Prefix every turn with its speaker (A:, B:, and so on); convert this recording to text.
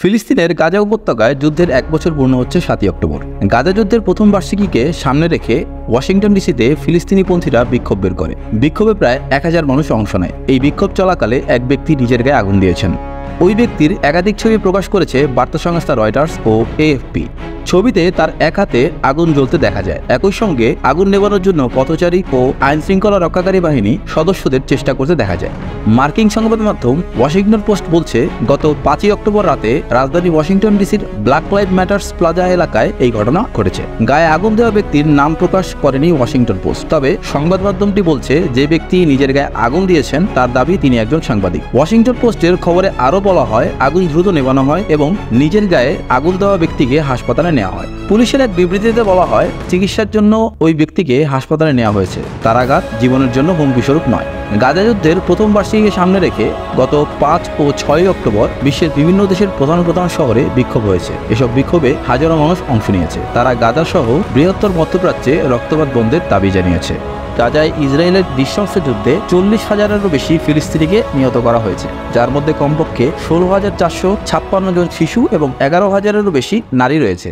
A: ফিলিস্তিনের গাজা উপত্যকায় যুদ্ধের 1 বছর পূর্ণ হচ্ছে 7ই অক্টোবর। গাজা যুদ্ধের প্রথম বার্ষিকীকে সামনে রেখে ওয়াশিংটন ডিসিতে ফিলিস্তিনিপন্থীরা বিক্ষোভ বের করে। বিক্ষোভে প্রায় 1000 মানুষ অংশ নেয়। এই বিক্ষোভ চলাকালে এক ব্যক্তি নিজের গায়ে আগুন দিয়েছেন। ওই ব্যক্তির একাধিক ছবি প্রকাশ করেছে বার্তা সংস্থা রয়টার্স ও এএফপি। ছবিতে তার এক হাতে আগুন জ্বলতে দেখা যায়। একই সঙ্গে আগুন নেভানোর জন্য পথচারী ও আইনশৃঙ্খলা রক্ষাকারী বাহিনী সদস্যদের চেষ্টা করতে দেখা যায়। মার্কিন সংবাদ মাধ্যম ওয়াশিংটন পোস্ট বলছে, গত 5ই অক্টোবর রাতে রাজধানী ওয়াশিংটন ডিসির ব্ল্যাক লাইভস ম্যাটার্স প্লাজা এলাকায় এই ঘটনা ঘটেছে। গায়ে আগুন দেওয়া ব্যক্তির নাম প্রকাশ করেনি ওয়াশিংটন পোস্ট। তবে সংবাদ মাধ্যমটি বলছে, যে ব্যক্তি নিজের গায়ে আগুন দিয়েছেন তার দাবি তিনি একজন সাংবাদিক। ওয়াশিংটন পোস্টের খবরে আরও বলা হয়, আগুন দ্রুত নেভানো হয় এবং নিজের গায়ে আগুন দেওয়া ব্যক্তিকে হাসপাতালে নেওয়া হয়। পুলিশের এক বিবৃতিতে বলা হয়, চিকিৎসার জন্য ওই ব্যক্তিকে হাসপাতালে নেওয়া হয়েছে। তার আঘাত জীবনের জন্য হুমকিস্বরূপ নয়। গাজা যুদ্ধের প্রথম বার্ষিকীকে সামনে রেখে গত 5 ও 6 অক্টোবর বিশ্বের বিভিন্ন দেশের প্রধান প্রধান শহরে বিক্ষোভ হয়েছে। এসব বিক্ষোভে হাজারো মানুষ অংশ নিয়েছে। তারা গাজা সহ বৃহত্তর মধ্যপ্রাচ্যে রক্তপাত বন্ধের দাবি জানিয়েছে। গাজায় ইসরায়েলের নৃশংস যুদ্ধে 40,000-এরও বেশি ফিলিস্তিনিকে নিহত করা হয়েছে, যার মধ্যে কমপক্ষে 16,456 জন শিশু এবং 11,000-এরও বেশি নারী রয়েছে।